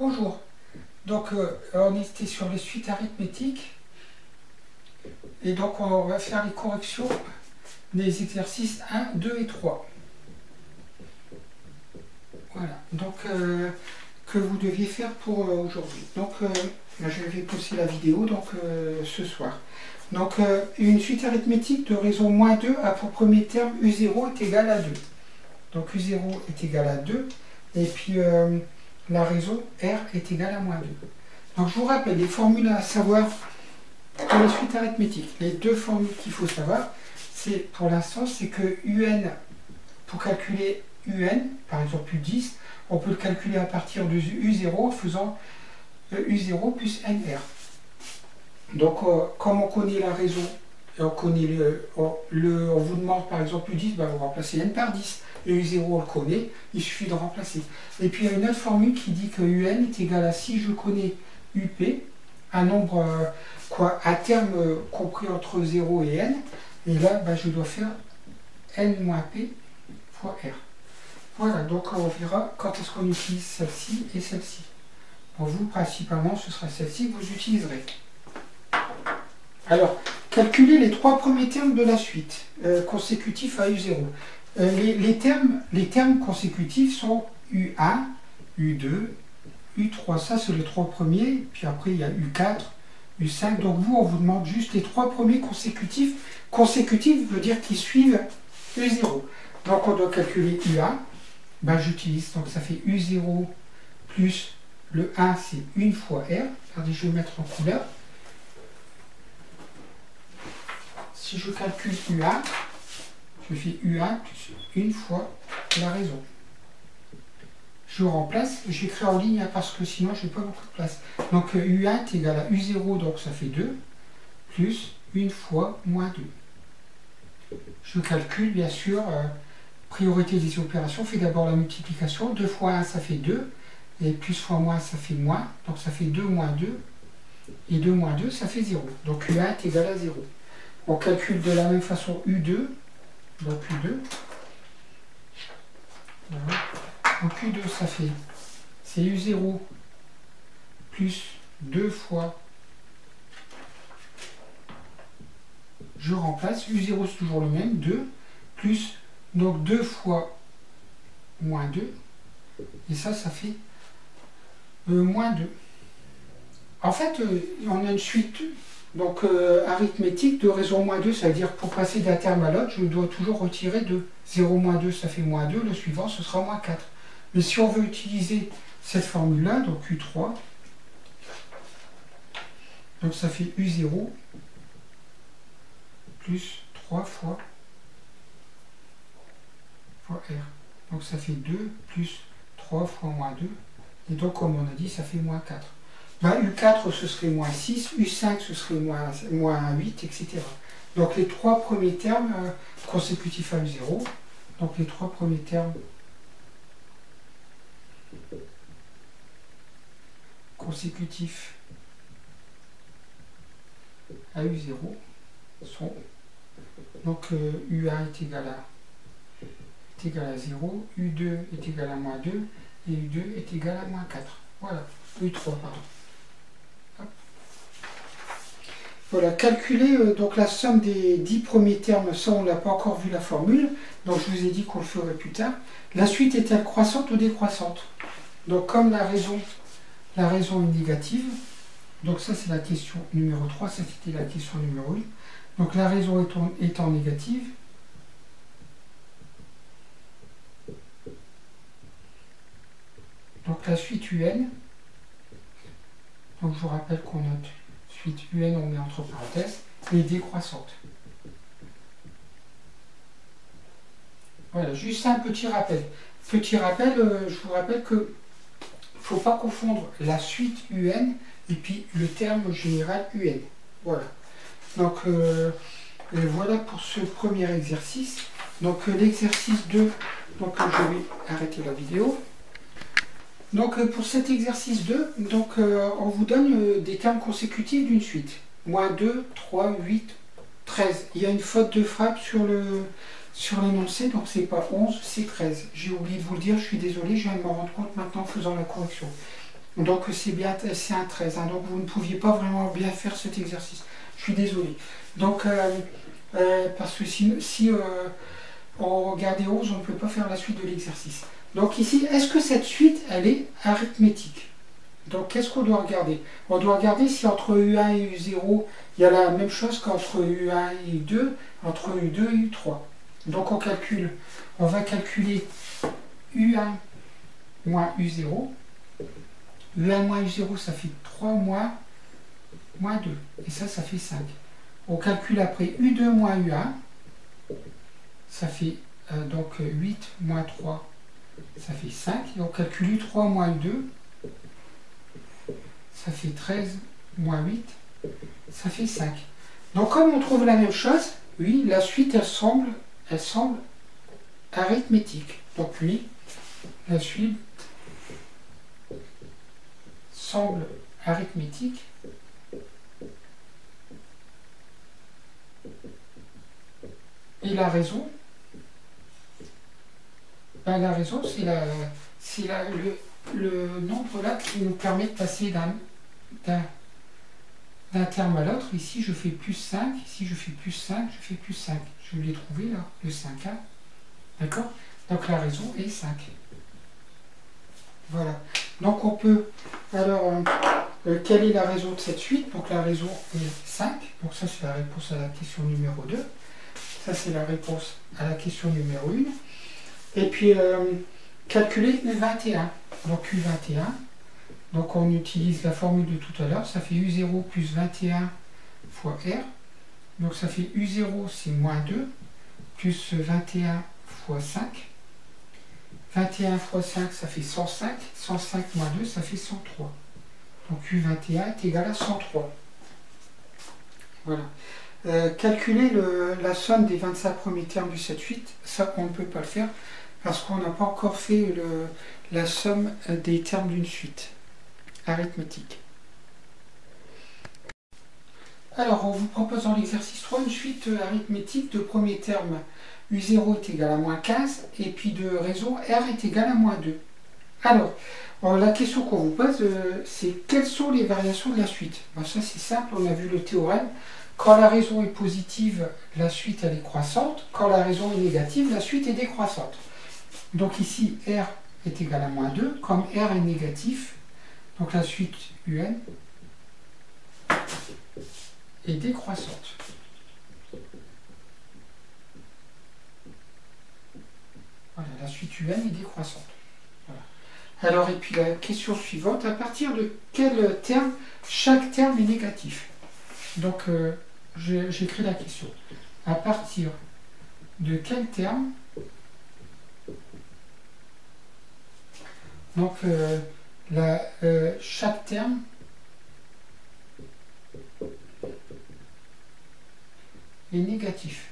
Bonjour. Donc on était sur les suites arithmétiques et donc on va faire les corrections des exercices 1, 2 et 3. Voilà, donc que vous deviez faire pour aujourd'hui. Donc je vais poster la vidéo donc, ce soir. Donc une suite arithmétique de raison moins 2 a pour premier terme U0 est égal à 2. Donc U0 est égal à 2 et puis la raison R est égale à moins 2. Donc je vous rappelle les formules à savoir pour les suites arithmétiques. Les deux formules qu'il faut savoir, c'est pour l'instant, c'est que UN, pour calculer UN, par exemple U10, on peut le calculer à partir de U0 en faisant U0 plus NR. Donc comme on connaît la raison, et on connaît on vous demande par exemple U10, ben, vous remplacez N par 10. Et U0 on le connaît, il suffit de remplacer. Et puis il y a une autre formule qui dit que UN est égal à, si je connais UP, un nombre à terme compris entre 0 et N, et là ben, je dois faire N moins P fois R. Voilà, donc on verra quand est-ce qu'on utilise celle-ci et celle-ci. Pour vous, principalement, ce sera celle-ci que vous utiliserez. Alors, calculez les trois premiers termes de la suite, consécutifs à U0. Les termes consécutifs sont U1, U2, U3. Ça, c'est les trois premiers. Puis après, il y a U4, U5. Donc vous, on vous demande juste les trois premiers consécutifs. Consécutifs veut dire qu'ils suivent U0. Donc on doit calculer U1. Ben, j'utilise, donc ça fait U0 plus le 1, c'est 1 fois R. Regardez, je vais mettre en couleur. Si je calcule U1, je fais U1 plus 1 fois la raison. Je remplace, j'écris en ligne parce que sinon je n'ai pas beaucoup de place. Donc U1 est égal à U0, donc ça fait 2, plus 1 fois moins 2. Je calcule bien sûr, priorité des opérations, fait d'abord la multiplication. 2 fois 1 ça fait 2, et plus fois moins ça fait moins, donc ça fait 2 moins 2, et 2 moins 2 ça fait 0. Donc U1 est égal à 0. On calcule de la même façon U2, donc U2. Voilà. Donc U2 ça fait, c'est U0 plus 2 fois, je remplace, U0 c'est toujours le même, 2, plus, donc 2 fois moins 2, et ça fait moins 2. En fait, on a une suite donc, arithmétique de raison moins 2, ça veut dire pour passer d'un terme à l'autre, je dois toujours retirer 2. 0 moins 2, ça fait moins 2, le suivant, ce sera moins 4. Mais si on veut utiliser cette formule-là, donc U3, donc ça fait U0 plus 3 fois R. Donc ça fait 2 plus 3 fois moins 2. Et donc, comme on a dit, ça fait moins 4. Ben, U4, ce serait moins 6, U5, ce serait moins 8, etc. Donc les trois premiers termes consécutifs à U0, donc les trois premiers termes consécutifs à U0 sont, donc U1 est égal à 0, U2 est égal à moins 2, et U2 est égal à moins 4. Voilà, U3, pardon. Hop. Voilà, calculer donc la somme des 10 premiers termes, ça on n'a pas encore vu la formule, donc je vous ai dit qu'on le ferait plus tard. La suite est-elle croissante ou décroissante? Donc comme la raison est négative, donc ça c'est la question numéro 3, ça c'était la question numéro 1. Donc la raison étant négative, donc la suite UN, donc je vous rappelle qu'on note suite UN, on met entre parenthèses, est décroissante. Voilà, juste un petit rappel. Petit rappel, je vous rappelle que il ne faut pas confondre la suite UN et puis le terme général UN. Voilà. Donc voilà pour ce premier exercice. Donc l'exercice 2, donc je vais arrêter la vidéo. Donc pour cet exercice 2, donc, on vous donne des termes consécutifs d'une suite. Moins 2, 3, 8, 13. Il y a une faute de frappe sur l'énoncé, donc c'est pas 11, c'est 13. J'ai oublié de vous le dire, je suis désolé, je viens de m'en rendre compte maintenant en faisant la correction. Donc c'est un 13, hein, donc vous ne pouviez pas vraiment bien faire cet exercice. Je suis désolé. Donc, parce que si on regardait 11, on ne peut pas faire la suite de l'exercice. Donc ici, est-ce que cette suite, elle est arithmétique? Donc qu'est-ce qu'on doit regarder? On doit regarder si entre U1 et U0, il y a la même chose qu'entre U1 et U2, entre U2 et U3. Donc on va calculer U1 moins U0. U1 moins U0, ça fait 3 moins 2. Et ça fait 5. On calcule après U2 moins U1. Ça fait donc 8 moins 3, ça fait 5. Et on calcule U3 moins U2. Ça fait 13 moins 8, ça fait 5. Donc comme on trouve la même chose, oui, la suite, elle semble arithmétique. Donc oui, la suite semble arithmétique. Et la raison, la raison, c'est le nombre là qui nous permet de passer d'un terme à l'autre. Ici, je fais plus 5. Ici, je fais plus 5. Je fais plus 5. Je l'ai trouvé là, le 5A. D'accord? Donc la raison est 5. Voilà. Donc on peut... Alors, quelle est la raison de cette suite? Donc la raison est 5. Donc ça, c'est la réponse à la question numéro 2. Ça, c'est la réponse à la question numéro 1. Et puis, calculer U21. Donc U21, donc on utilise la formule de tout à l'heure, ça fait U0 plus 21 fois R. Donc ça fait U0, c'est moins 2, plus 21 fois 5. 21 fois 5, ça fait 105. 105 moins 2, ça fait 103. Donc U21 est égal à 103. Voilà. Calculer la somme des 25 premiers termes du 7-8, ça on ne peut pas le faire parce qu'on n'a pas encore fait la somme des termes d'une suite arithmétique. Alors on vous propose dans l'exercice 3 une suite arithmétique de premier terme U0 est égal à moins 15 et puis de raison R est égal à moins 2. Alors, la question qu'on vous pose, c'est quelles sont les variations de la suite? Ben, ça c'est simple, on a vu le théorème. Quand la raison est positive, la suite elle est croissante. Quand la raison est négative, la suite est décroissante. Donc ici, R est égal à moins 2. Comme R est négatif, donc la suite UN est décroissante. Voilà, la suite UN est décroissante. Voilà. Alors, et puis la question suivante, à partir de quel terme chaque terme est négatif? Donc, j'écris la question. À partir de quel terme, donc chaque terme est négatif.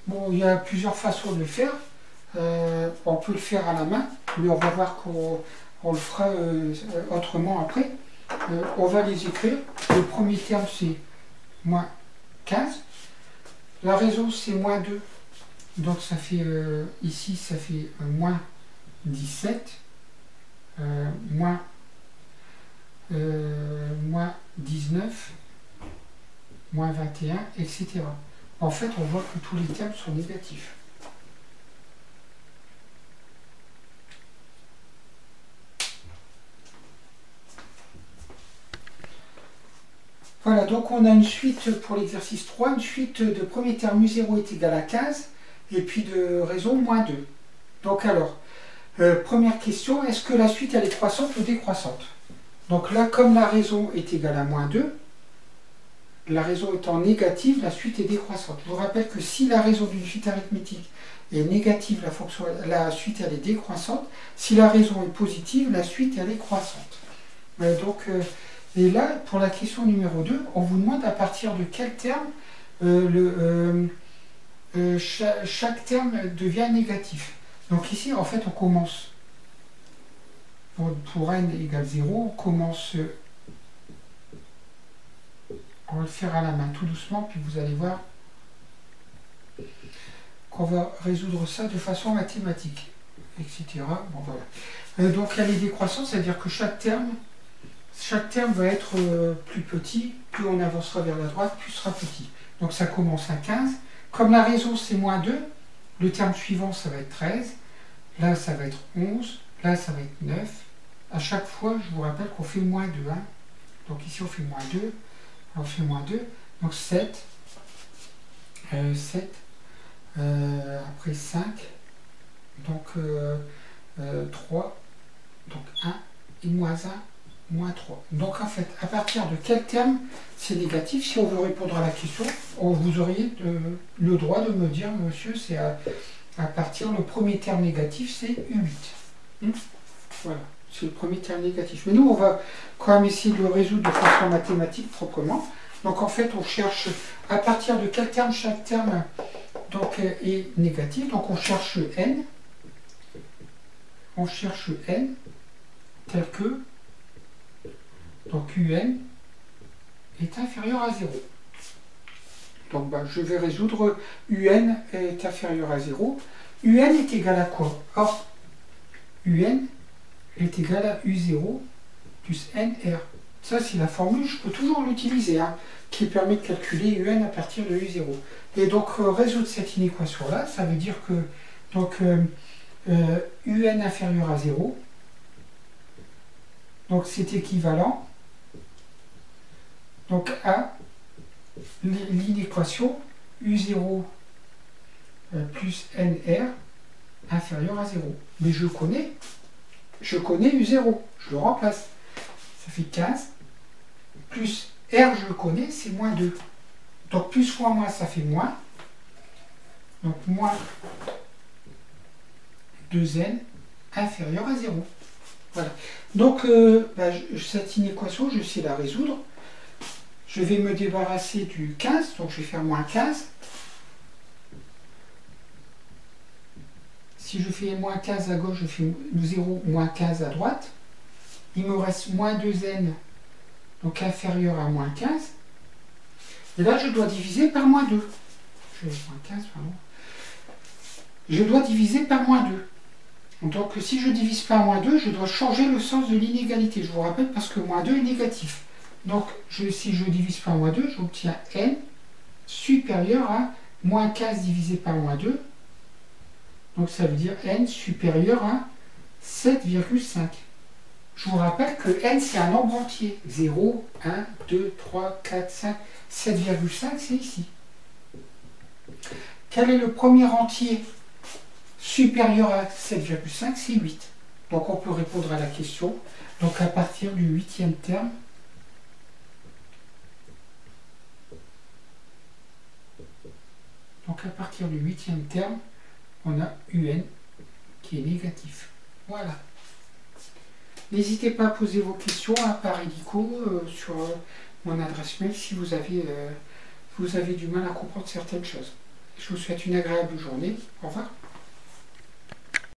Bon, il y a plusieurs façons de le faire. On peut le faire à la main, mais on va voir qu'on le fera autrement après. On va les écrire. Le premier terme, c'est moins 15. La raison, c'est moins 2. Donc, ça fait, ici, ça fait moins 17, moins 19, moins 21, etc. En fait, on voit que tous les termes sont négatifs. Voilà, donc on a une suite pour l'exercice 3, une suite de premier terme U0 est égal à 15, et puis de raison moins 2. Donc alors, première question, est-ce que la suite elle est croissante ou décroissante? Donc là, comme la raison est égale à moins 2, la raison étant négative, la suite est décroissante. Je vous rappelle que si la raison d'une suite arithmétique est négative, la suite elle est décroissante. Si la raison est positive, la suite elle est croissante. Et là, pour la question numéro 2, on vous demande à partir de quel terme chaque terme devient négatif. Donc ici, en fait, on commence, pour n égale 0, on commence, on va le faire à la main tout doucement, puis vous allez voir qu'on va résoudre ça de façon mathématique. etc. Bon, voilà. Donc elle est décroissante, c'est-à-dire que chaque terme va être plus petit, plus on avancera vers la droite, plus sera petit. Donc ça commence à 15. Comme la raison c'est moins 2, le terme suivant ça va être 13, là ça va être 11, là ça va être 9. À chaque fois, je vous rappelle qu'on fait moins 2. Hein. Donc ici on fait moins 2, on fait moins 2, donc 7, 7, après 5, donc 3, donc 1, et moins 1, moins 3. Donc en fait, à partir de quel terme c'est négatif? Si on veut répondre à la question, vous auriez le droit de me dire, monsieur, c'est à partir, le premier terme négatif, c'est U8. Voilà, c'est le premier terme négatif. Mais nous, on va quand même essayer de le résoudre de façon mathématique proprement. Donc en fait, on cherche à partir de quel terme chaque terme donc, est négatif. Donc on cherche n. On cherche n tel que donc un est inférieur à 0. Donc je vais résoudre un est inférieur à 0. Un est égal à quoi? Or, un est égal à u0 plus nr. Ça, c'est la formule, je peux toujours l'utiliser, hein, qui permet de calculer un à partir de u0. Et donc, résoudre cette inéquation-là, ça veut dire que donc, un inférieur à 0, donc c'est équivalent donc, à l'inéquation u0 plus nr inférieur à 0. Mais je connais u0, je le remplace. Ça fait 15, plus r, je le connais, c'est moins 2. Donc plus fois moins, ça fait moins. Donc moins 2n inférieur à 0. Voilà. Donc cette inéquation, je sais la résoudre. Je vais me débarrasser du 15, donc je vais faire moins 15. Si je fais moins 15 à gauche, je fais 0, moins 15 à droite. Il me reste moins 2n, donc inférieur à moins 15. Et là, je dois diviser par moins 2. Je vais moins 15, pardon. Je dois diviser par moins 2. Donc si je divise par moins 2, je dois changer le sens de l'inégalité. Je vous rappelle parce que moins 2 est négatif. Donc si je divise par moins 2, j'obtiens n supérieur à moins 15 divisé par moins 2. Donc ça veut dire n supérieur à 7,5. Je vous rappelle que n c'est un nombre entier. 0, 1, 2, 3, 4, 5, 7,5 c'est ici. Quel est le premier entier supérieur à 7,5? C'est 8. Donc on peut répondre à la question. Donc à partir du 8e terme, on a un qui est négatif. Voilà. N'hésitez pas à poser vos questions à Paridico sur mon adresse mail si vous avez du mal à comprendre certaines choses. Je vous souhaite une agréable journée. Au revoir.